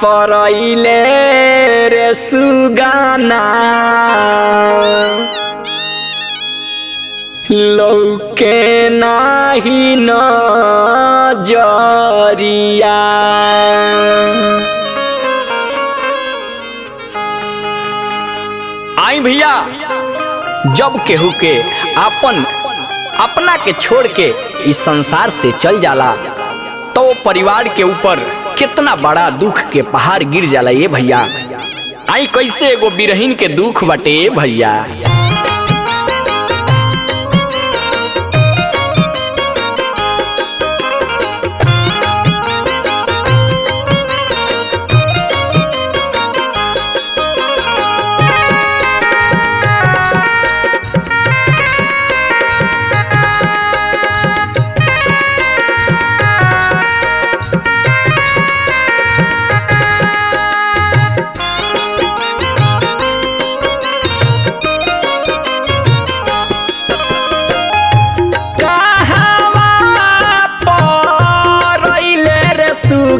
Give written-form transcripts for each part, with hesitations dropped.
परइले रे सुगाना लौके नाही नजरिया। आई भैया, जब केहू के अपना के छोड़ के इस संसार से चल जाला तो परिवार के ऊपर कितना बड़ा दुख के पहाड़ गिर जाला ये भैया। आई कैसे एगो बिरहीन के दुख बटे भैया।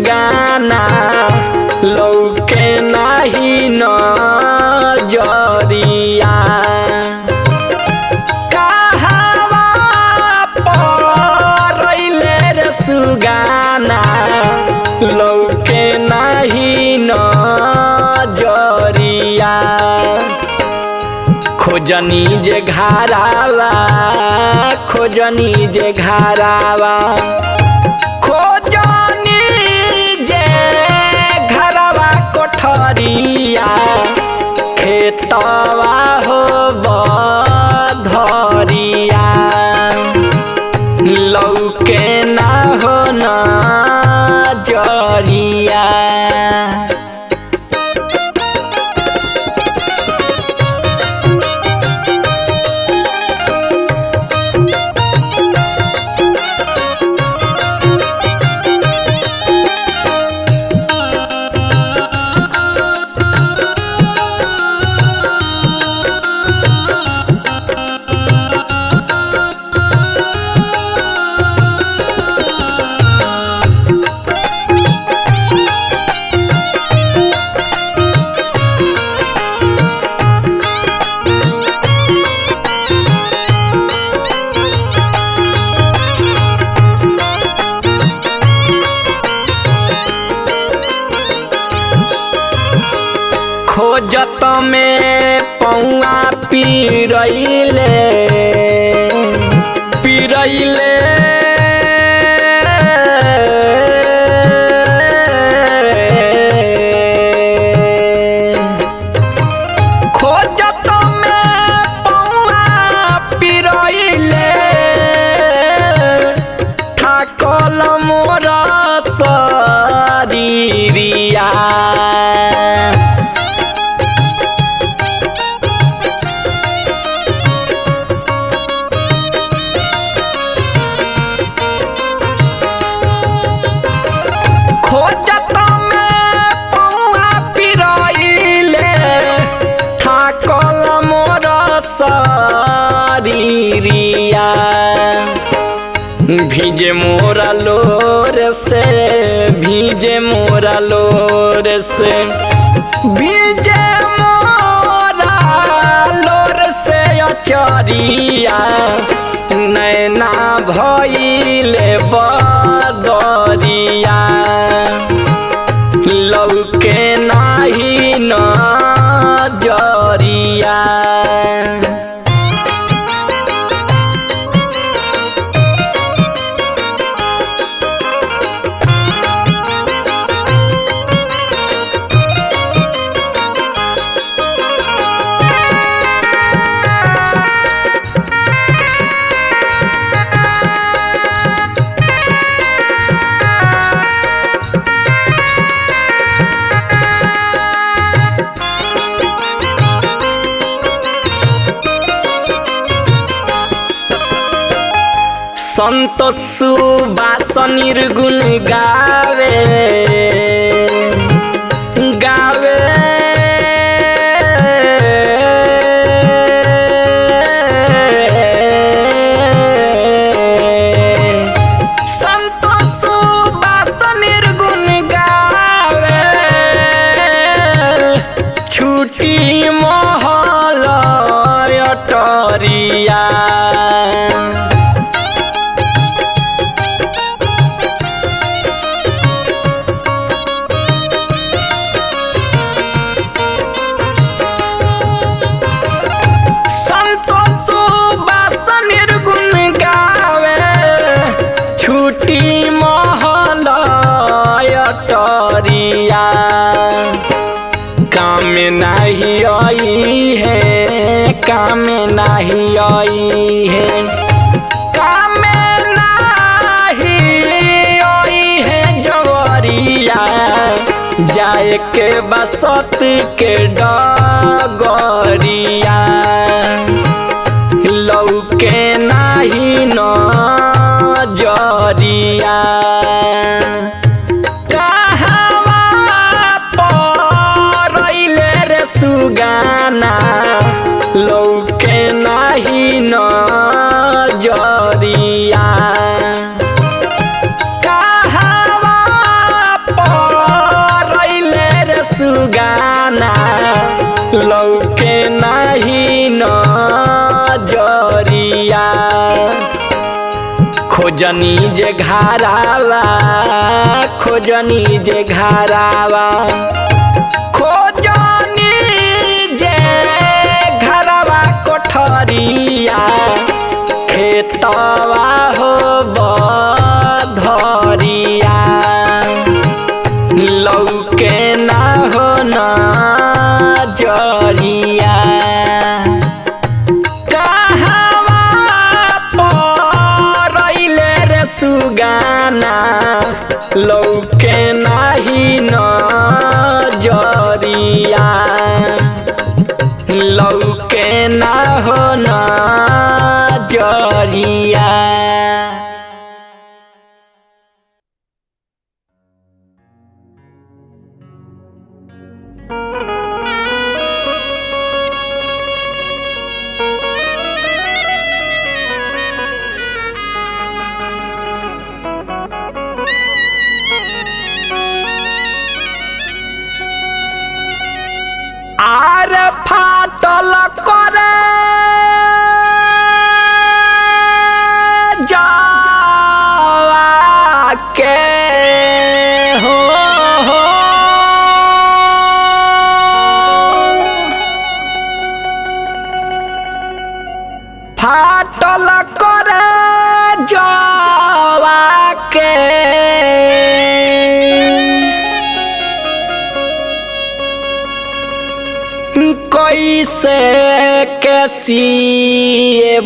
गाना लौके नाही नजरिया। कहवा परइले रे सुगाना लौके नाही नजरिया। खोजनी जे घरावा खोजनी जे घरावा कोठरिया खेतवा हो बधरिया लौके ना हो नजरिया। खोजत में पौआ पिरइले खोजत में पौआ पिरइले ठाकल मोर शरीरिया। खोजत में पौआ पिरइले ठाकल मोर शरीरिया। भीजे मोरा लोर से भीजे मोरा लोर से भीजे मोरा लोर से अचरिया। नैना भइले बदरिया लौके नाही नजरिया। संतोष सुबास निर्गुण गावे गावे संतोष सुबास निर्गुण गावे छूटी महल अटरिया। छूटी महल अटरिया। काम नहीं आई है, काम नहीं आई है, काम नहीं आई है जवरिया। जाए के बसत के डगरिया। लौके नहीं न जरिया। कहवा परैले रे सुगाना। लौके नहीं न जरिया। कहवा परैले रे सुगाना। लौके नहीं न जरिया। खोजनी जे घरावा, खोजनी जे घरावा, खोजनी जे घरावा कोठरिया। खेतवा हो बधरिया। लौके ना हो न जरिया। सुगाना। लौके नहीं न जरिया। लौके ना हो न जरिया। आर फाटल करे जावा के हो, फाटल करे जावा के। कैसे कैसी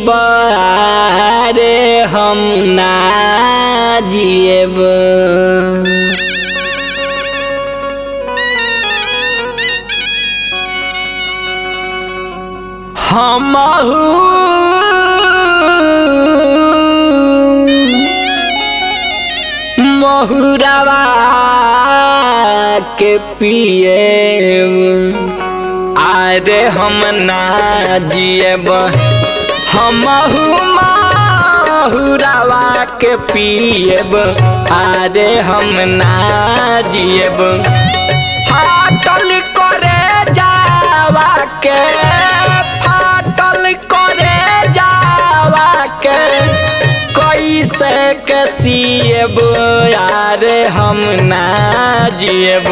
बारे हम ना जिएब। हमहू महुरवा के पिएब। आरे हम ना जिएब। हमहू महुरवा के पिएब। आरे हम ना जिएब। फाटल करे जावा के, फाटल करे जावा के। कैसे कसिएब। आरे हम ना जिएब।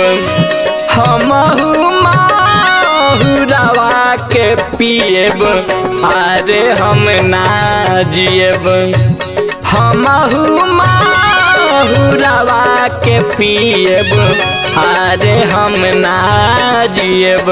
हमहू महुरवा के पिएब। आरे हम ना जिएब। हमहू महुरवा के पिएब। आरे हम ना जिएब।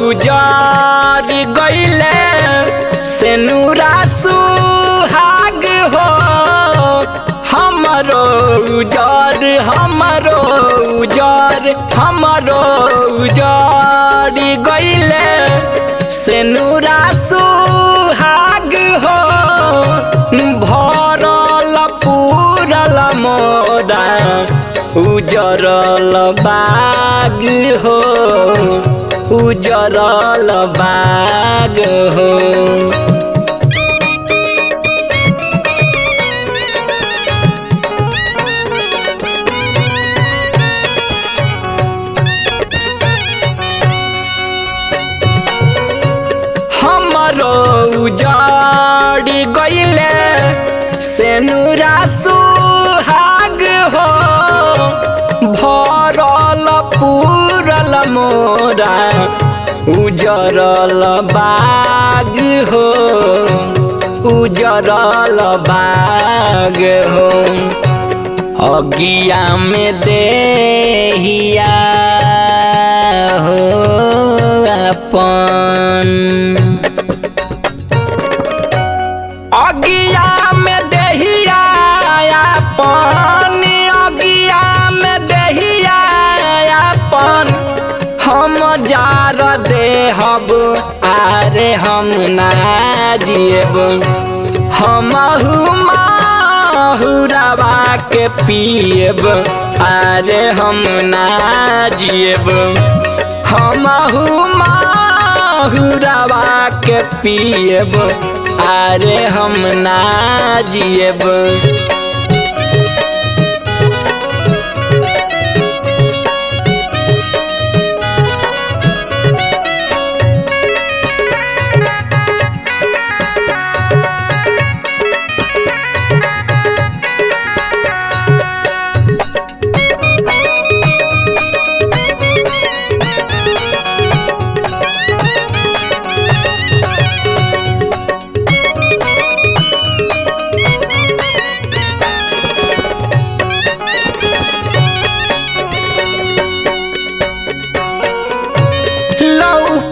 उजार गईले से नूरा सुहाग हो। उजर हमरो उजड़ गइले सेनुरा सुहाग हो भरल पूरल मोरा उजरल बाग हो उजरल बाग हो। हमरो उजड़ गइले सेनुरा सुहाग हो भरल पूरल मोरा उजरल बाग हो उजरल बाग हो। अगिया में देहिया हो अपन अगिया में देहिया अपन अगिया में देहिया अपन हम जार देहब आरे हम ना जिएब हमहु माहुरवा के पिएब आरे हम ना जिएब हमहु माहुरवा के पिएब आरे हम ना जिएब।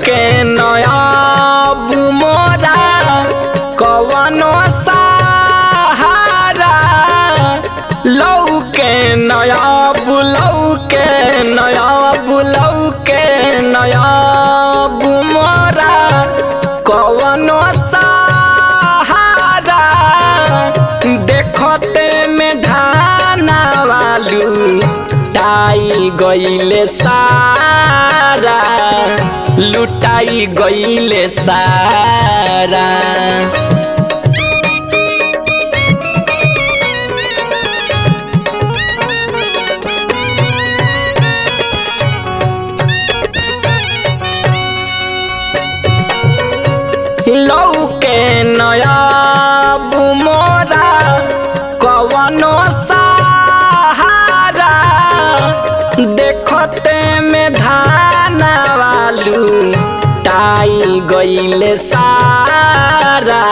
के नयाब मोरा कवनो सहारा लौके नयाब मोरा कवनो सहारा देखते में धाना वालू टाई गइले सारा लुटाई गइले सारा। लौके नयाब मोरा कवनो सहारा देखते में धाना वालू टाई गइले सारा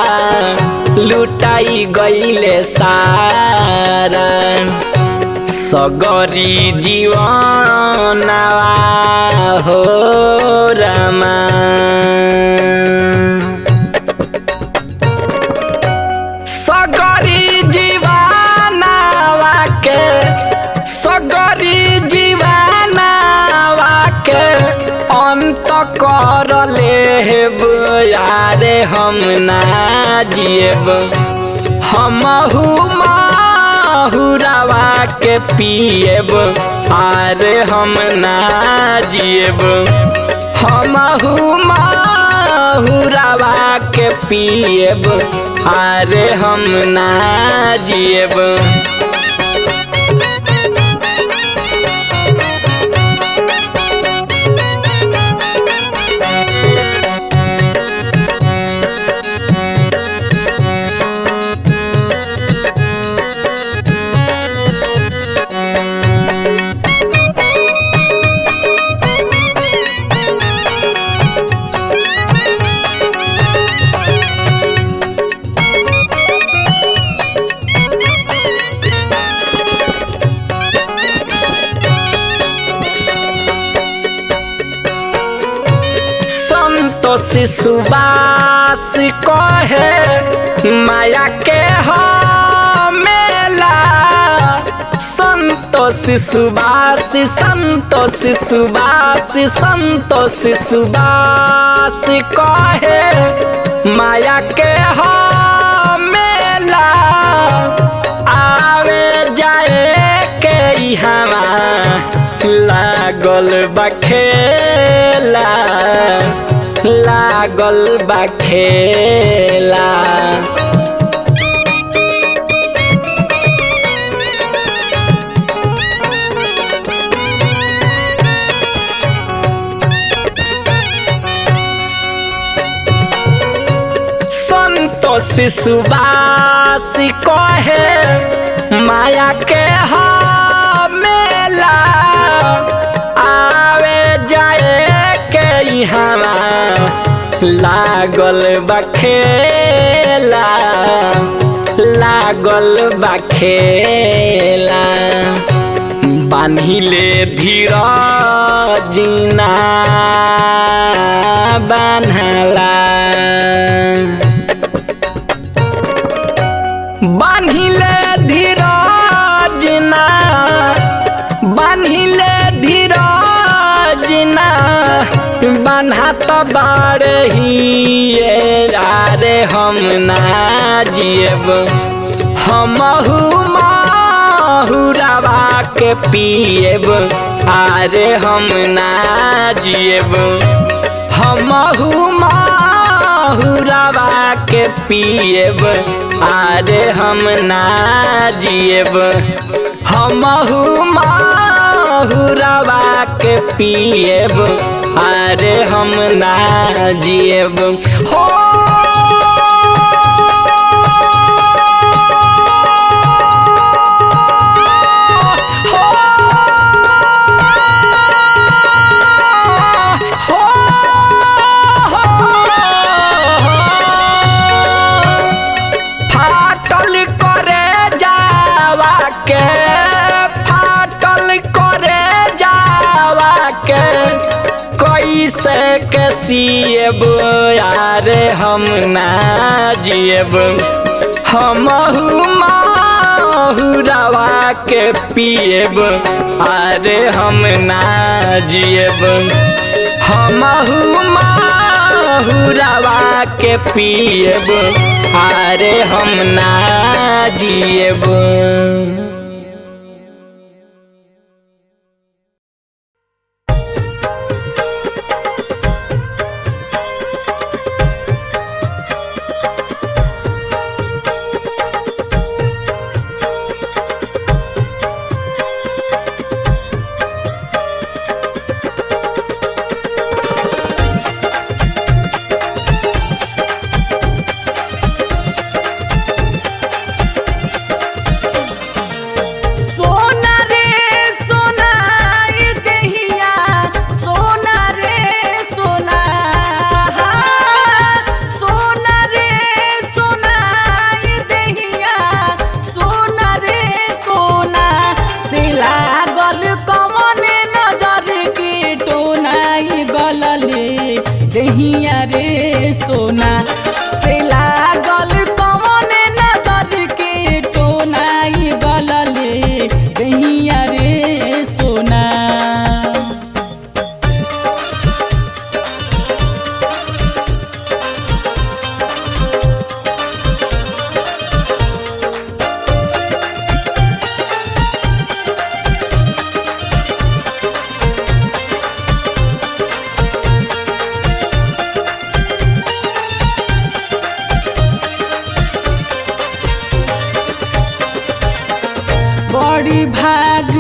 लुटाई गइले सारा। सगरी जीवनवा हो रमा सगरी जीवनवा के अंत कर लेब यारे हम ना जिएब हमहु माहुरवा के पिएब आरे हम ना जिएब हमहु माहुरवा के पिएब आरे हम ना जिएब। सुबास कहे माया के हो मेला सुबास संतोष सुबास संतोष सुबास कहे माया के हो मेला आवे जाए के हवा लागल बखेला लागल बखेला। संतोष सुबास कहे माया के हो मेला आवे जाए के हवा लागल बखेला लागल बखेला। बान्हिले धीरज ना बान्हला बान्हिले धीरज ना बान्हिले धीरज ना बान्हत बारही रे हम ना जियब हमहु माहुरवा के पियब आरे हम ना जियब हमहु माहुरवा के पियब आरे हम ना जियब हमहु माहुरवा के पियब आरे हम ना जियब हो। कैसियब यारे हम ना जियब हमहु माहुरवा के पियब आरे हम ना जियब हमहु माहुरवा के पियब आरे हम ना जियब। दहिया रे सोना से लागल कौन नजर के टोनाई गलले दहिया रे सोना। बड़ी भाग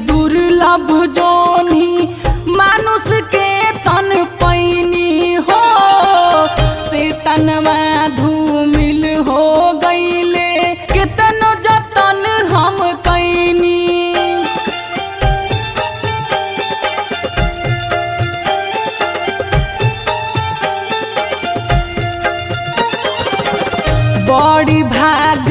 दुर्लभ जोनी मानुष के तन पैनी हो से तनवा धूमिल हो गईले कितनो जतन हम कैनी। बड़ी भाग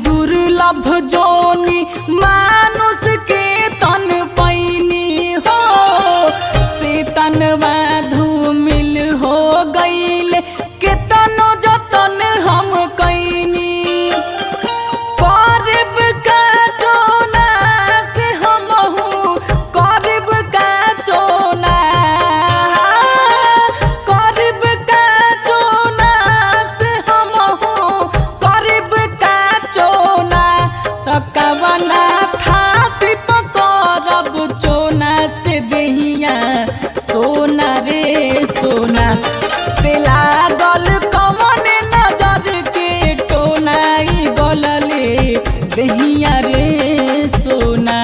दुर्लभ जोनी मानुष के तन पैनी हो से तनवा धूमिल हो गईल कितनो जतन हम कैनी। करब का जोना से हम तकवना थाती पकड़ब चोना से देहिया सोना रे सोना से लागल कवन नजर के टोनाई गलले देहिया रे सोना।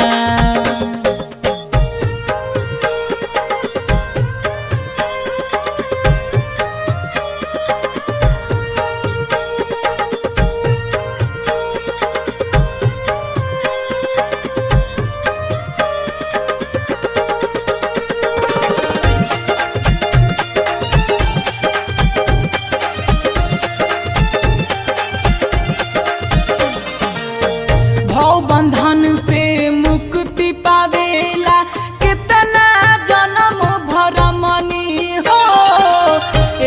बंधन से मुक्ति पावेला कितना जन्म भरमनी हो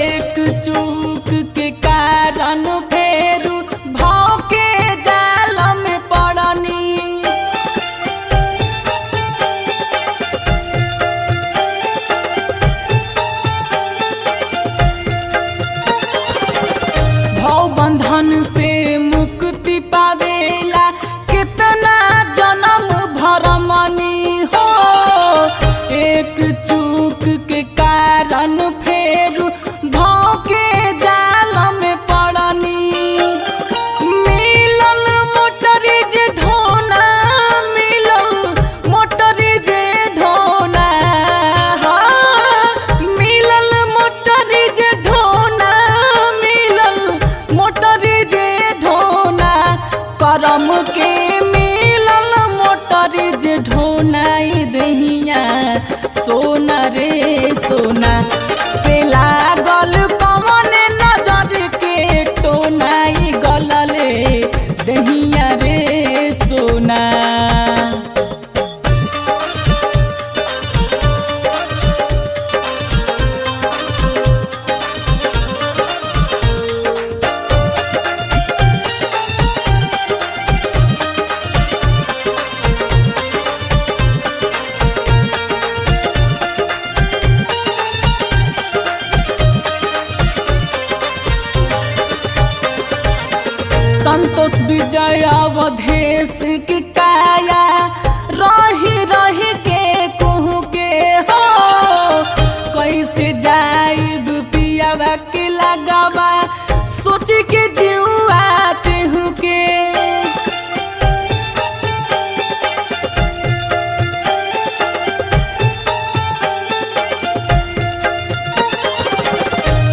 एक चूक के कारण फेरू भाव के जाल में पड़नी। भाव बंधन से मुक्ति पावेला कितना जन्म भरमनी हो एक चूक के कारण फेर भाव के जाल में पड़नी। मिलल मोटरीज ढोना मिलल मोटरीज ढोना मिलल मोटरीज ढोना मिलल मोटरीज ढोना करम के मिलल मोटरीज ढोनाई दहिया सोना रे सोना से लागल कवन नजर के टोनाई गलले दहिया रे सोना। संतोष विजय अवधेश की काया रही रही के कहूँ के हो कैसे जाइब पियावा के लगावा सोच के जीवा चहु के।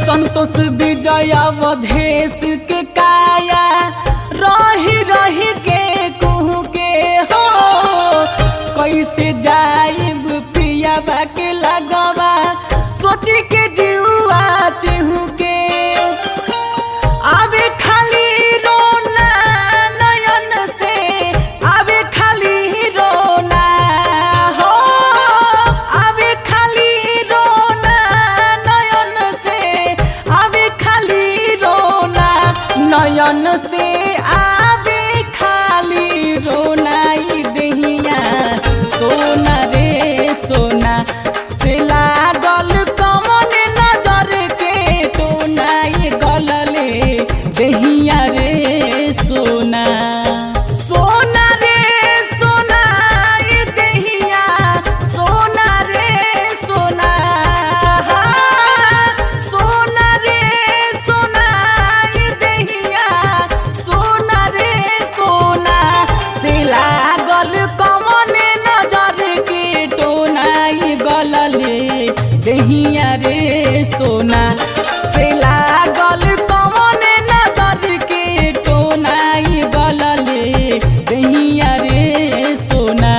संतोष विजय अवधेश के काया रही रही के कहूँ के हो कैसे जाइब पियावा के लगवा सोच के जीवा चहु के। आवे खाली रोना नयन से आवे खाली रोना हो आवे खाली रोना नयन से आवे खाली रोना नयन से आवे खाली रोनाई दहिया सोना रे सोना से लागल कवन नजर के टोनाई गलले दहिया रे सोना। सोना रे सोना ये दहिया सोना रे सोना सोना रे सोना ये दहिया सोना रे सोना से लागल कवन नजर के टोनाई गलले दहिया रे सोना से लागल कवन नजर के टोनाई गलले दहिया रे सोना।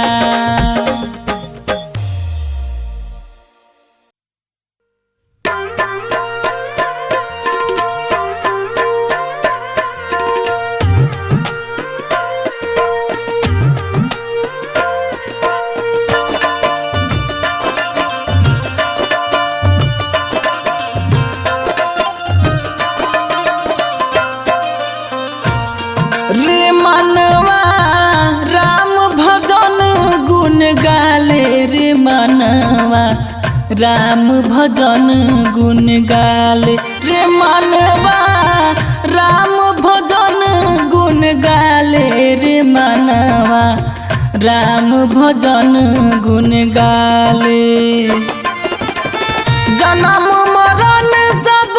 रे मनवा राम भजन गुण गाले रे मनवा राम भजन गुण गाले रे मनवा राम भजन गुण गाले रे मनवा राम भजन गुण गाले। जन्म मरण सब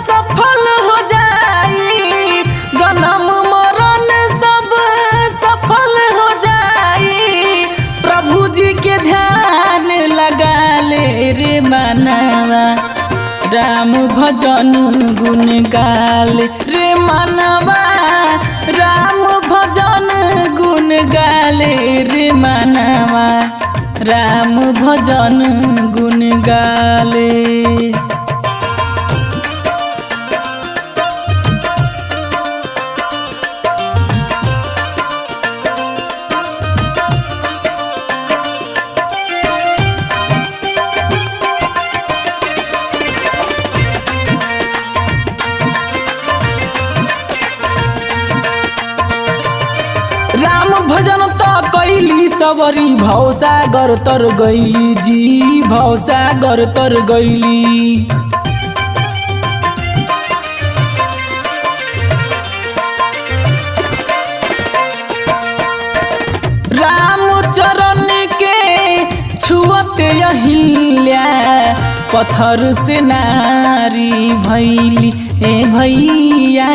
सफल हो जाई, जन्म मरण सब सफल हो जाई, प्रभु जी के ध्यान लगा ले रे मनवा, राम भजन गुण गाले रे मनवा, राम भजन गुण गाले रे मनवा, राम भजन गुण गाले। राम भजन तो कैली सबरी भवसागर तर गैली जी, भवसागर तर गैली। राम चरण के छुअते अहिल्या, पत्थर से नारी भैली ए भैया,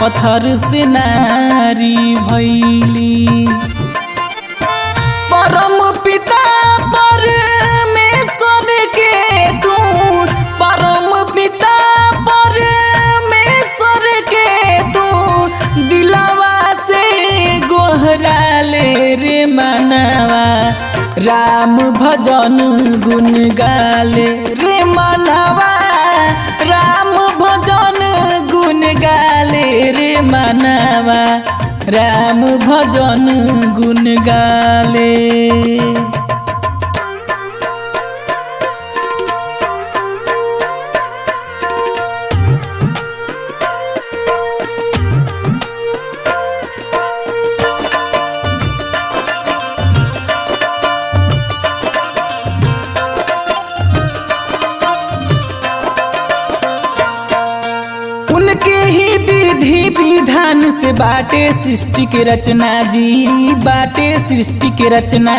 पत्थर से नारी भैली। परम पिता परमेश्वर के तू, परम पिता परमेश्वर के तू, दिलवा से गोहरा ले रे मनवा, राम भजन गुण गाले रे मनवा, राम भजन गुण गाले रे मनवा, राम भजन गुण गाले। उनके ही विधि विधान से बाटे सृष्टि के रचना जी, बाटे सृष्टि के रचना।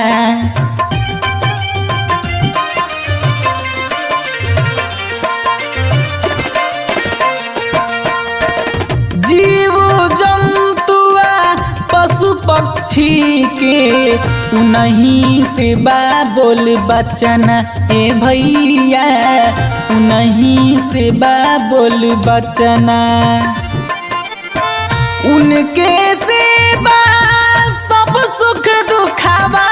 जीव जंतुआ पशु पक्षी के उन्हीं से बोल बचना ए भैया, उन्हीं से बोल बचना। उनके सेवा सब सुख दुखावा,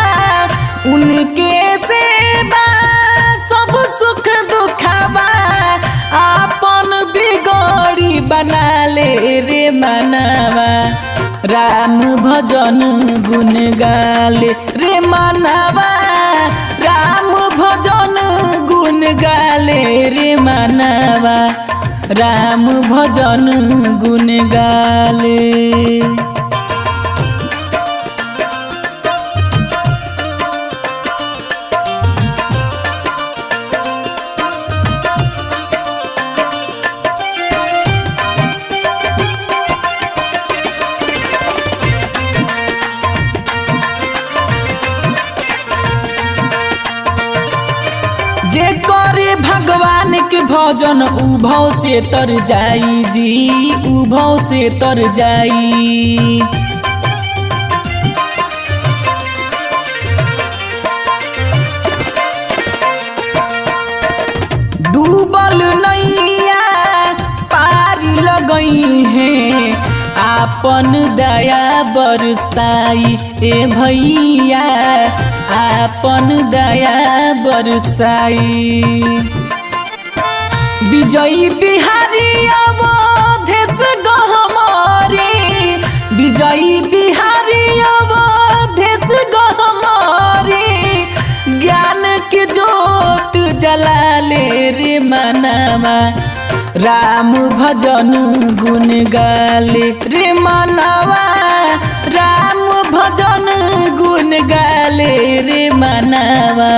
उनके सेवा सब सुख दुखावा, आपन बिगड़ी बना ले रे मनवा, राम भजन गुण गाले रे मनवा, राम भजन गुण गाले रे मनवा, राम भजन गुण गाले। जे करे भगवान के भजन उभव से तर जाई जी, उभव से तर जाई। डूबल नैया पार लगई है, आपन दया बरसाई ए भैया, आपन दया बरसाई। विजयी बिहारी अवधेश गहमारी, विजयी बिहारी अवधेश गहमारी, ज्ञान के जोत जला ले रे मनवा, राम भजन गुण गाले रे मनवा, राम भजन गुण गाले रे मनवा,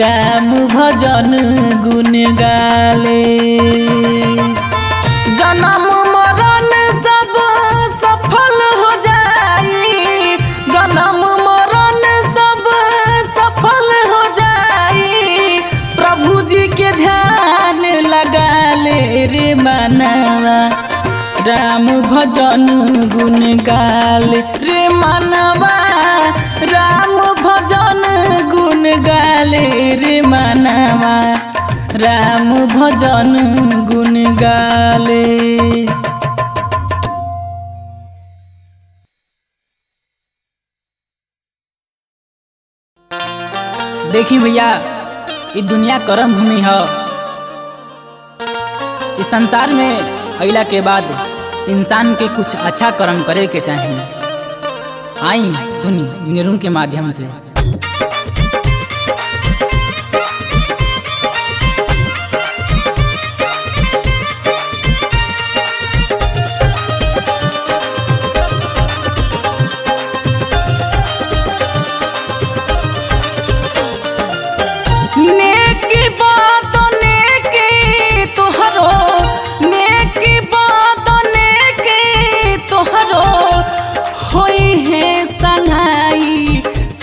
राम भजन गुण गाले। जन्म मरण सब सफल हो जाई, जन्म मरण भजन गुण गाले रे मनवा, राम भजन गुण गाले रे मनवा, राम भजन गुण गाले। देखी भैया, ये दुनिया कर्म भूमि है। इस संसार में अइला के बाद इंसान के कुछ अच्छा कर्म करे के चाहिए। आई सुनी निरुन के माध्यम से।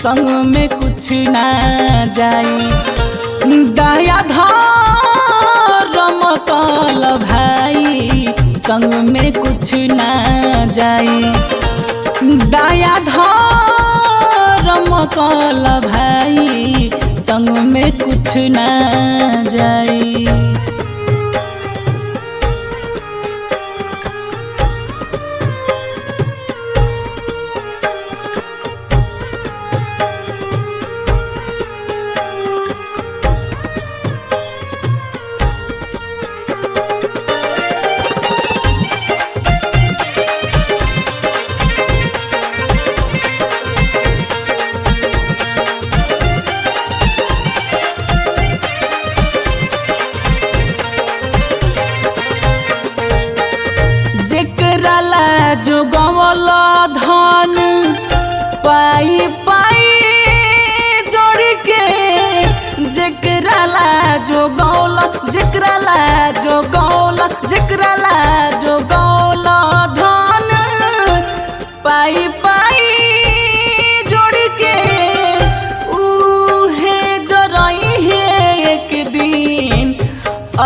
संग में कुछ ना जाई, दया धर्म कल भाई, संग में कुछ ना जाई, दया धर्म कल भाई, संग में कुछ ना जाई। जो गवल धन पाई पाई जोड़ के, जेकराला जो गौल, जेकराला जो गौल, जेकराला जो गौल धन पाई पाई जोड़ के, उहे जो रही है एक दिन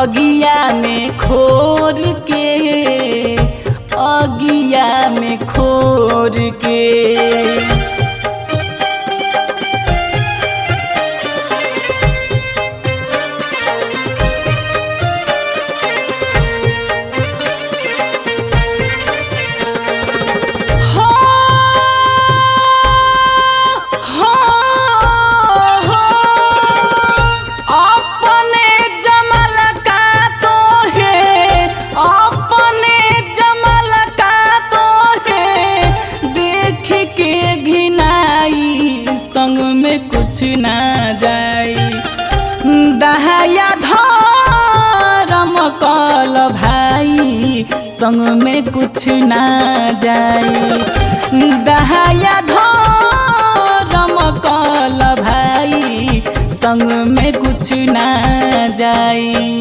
अगिया में खोर के, अगिया में खोर के। कुछ ना जाई, दया धर्म कल भाई, संग में कुछ ना जाई, दया धर्म कल भाई, संग में कुछ ना जाई।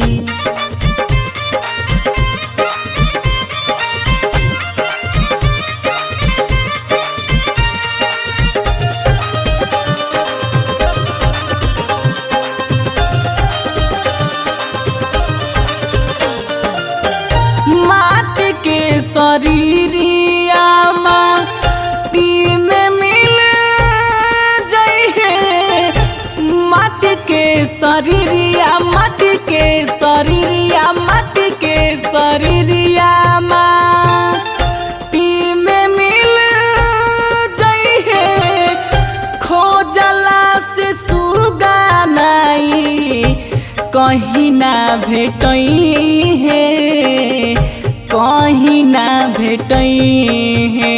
शरीरिया माटी में मिल जाइए, माटी के शरीरिया, माटी के शरीरिया, माटी के शरीरिया माटी में मिल जाइए, खोजला से सुगा नहीं कहीं ना भेटई है, कहीं ना भेटई है।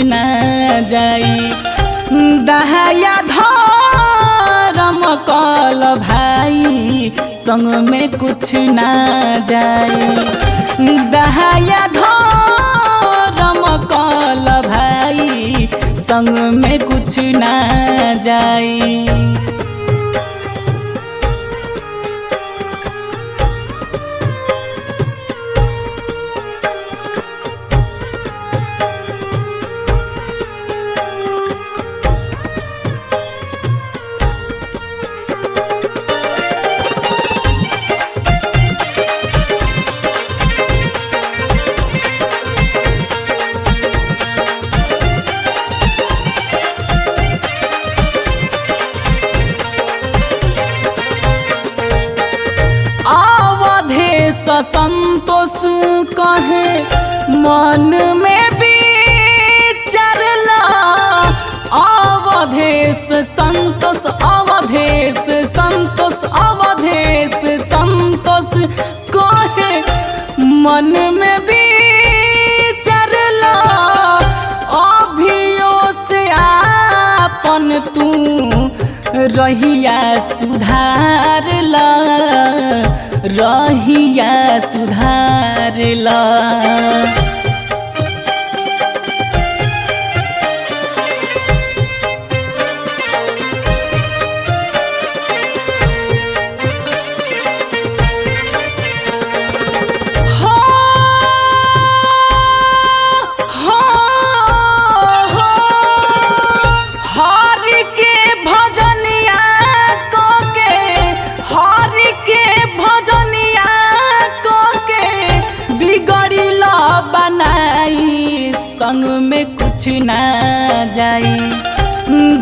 ना जाई, दया धर्म कल भाई, संग में कुछ ना जाई। दहाया धर्म कल भाई संग में कुछ ना जाई। संतोष कहे मन में विचारला। अवधेश संतोष अवधेश संतोष अवधेश संतोष कहे मन में विचारला। अभियो से आपन तू रहिया सुधारला रहिया सुधारला। संग में कुछ ना जाई।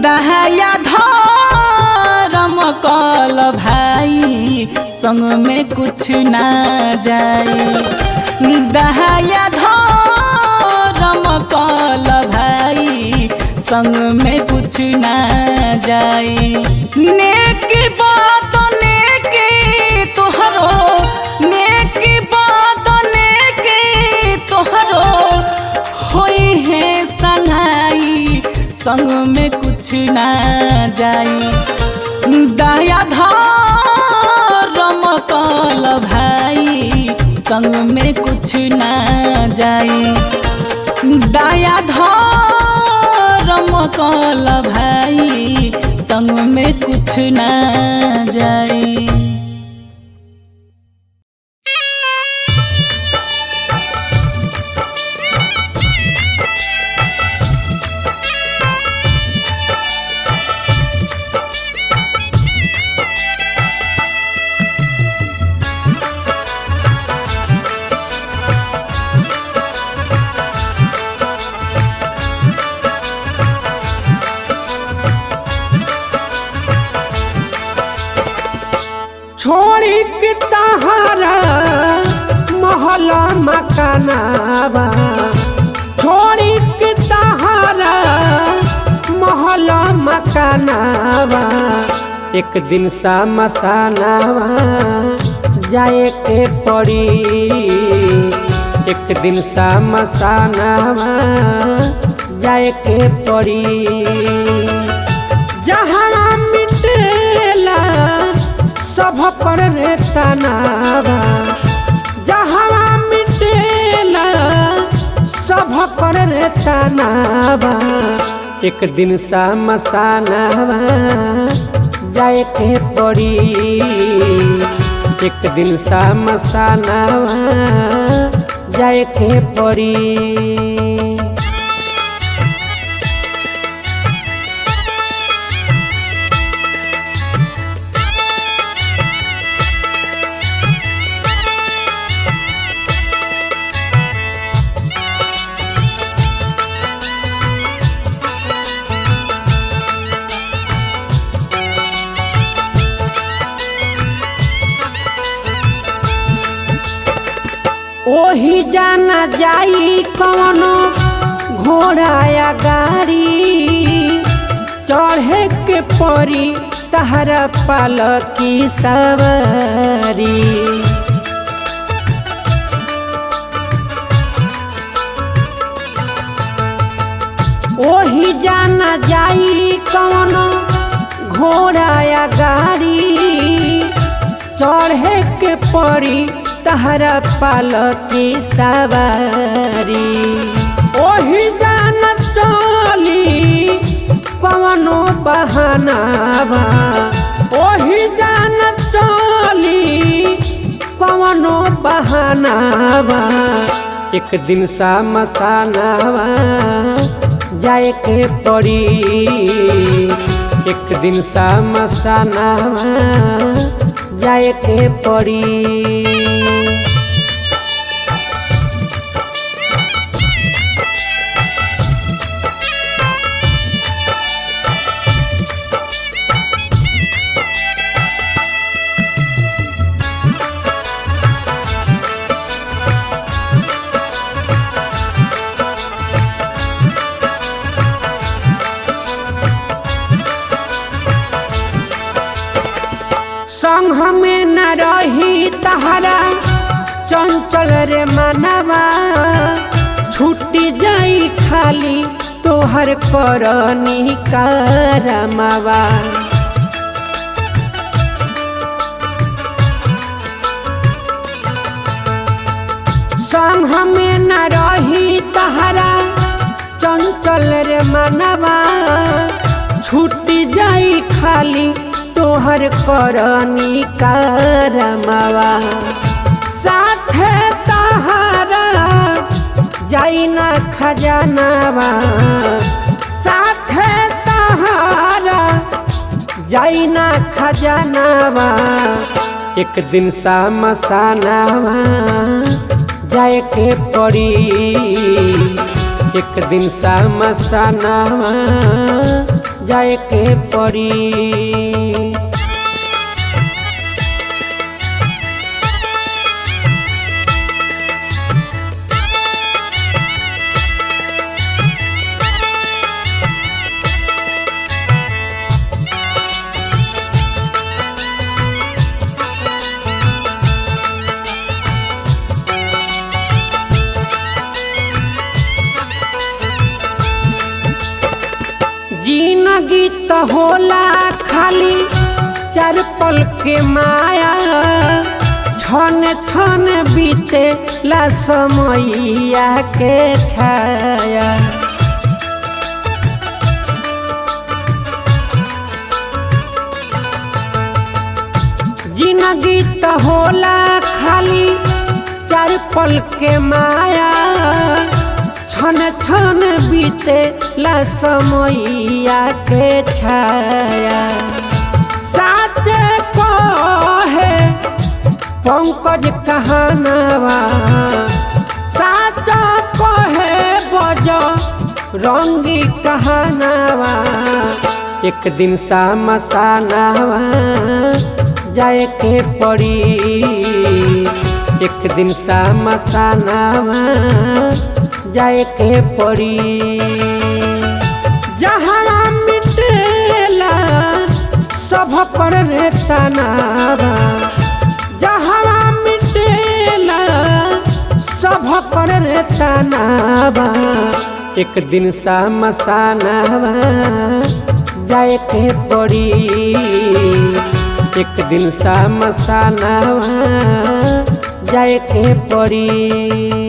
दहाया धर्म कल भाई संग में कुछ ना जाई। दहाया धर्म कल भाई संग में कुछ ना जाई। नेकी बात नेकी तोहरो नेकी बात नेकी तोहरो होई है संगाई संग में कुछ ना जाई। दया धर्म कल भाई संग में कुछ ना जाई। दया धर्म कल भाई संग में कुछ ना जाई। छोड़ी के तहारा महला मकानावा। छोड़ी के तहारा महला मकानावा। एक दिन मसानावा जाए के पड़ी। एक दिन मसानावा जाए के पड़ी। जहाँ मिटेला सब पर रे तनावा। जहाँ मिटेला सब पर रे तनावा। एक दिन मसानावा जाए के पड़ी। एक दिन मसानावा जाए के पड़ी। ओही जाना जाई कौनो घोड़ा या गाड़ी। चढ़े के परी तहरा पालकी सवारी। ओही जाना जाई कौनो घोड़ा या गाड़ी। चढ़े के पड़ी तहरा पालकी सवारी। ओही जान चली कवनो बहानावा, ओही जान चली कवनो बहानावा। एक दिन शामसानावा जाए के पड़ी, एक दिन शामसानावा जाए के पड़ी। संग में न रही तहरा चंचल रे मनवा, छूटी जाई खाली तोहर करनी करमवा। संग में न रही तहरा चंचल रे मनवा, छूटी जाई खाली तोहर करनी करमवा। साथे तहरा जाई ना खजानावा, साथे तहरा जाई ना खजानावा। एक दिन शामसानावा जाए के पड़ी, एक दिन शामसानावा जाए के पड़ी। जिंदगी तो होला खाली चार पल के माया, छन छन बीते ला समैया के छाया। जिंदगी तो होला खाली चार पल के माया, छन छन बीते ला समैया के छाया। साच कहे पंकज कहानवा, साच कहे बज रंगी कहानवा। एक दिन शामसानावा जाए के पड़ी, एक दिन शामसानावा जाए के पड़ी। जहाँ मिटेला सब पर रे तनावा, जहाँ मिटेला सब पर रे तनावा। एक दिन शामसानावा जाए के पड़ी, एक दिन शामसानावा जाए के पड़ी।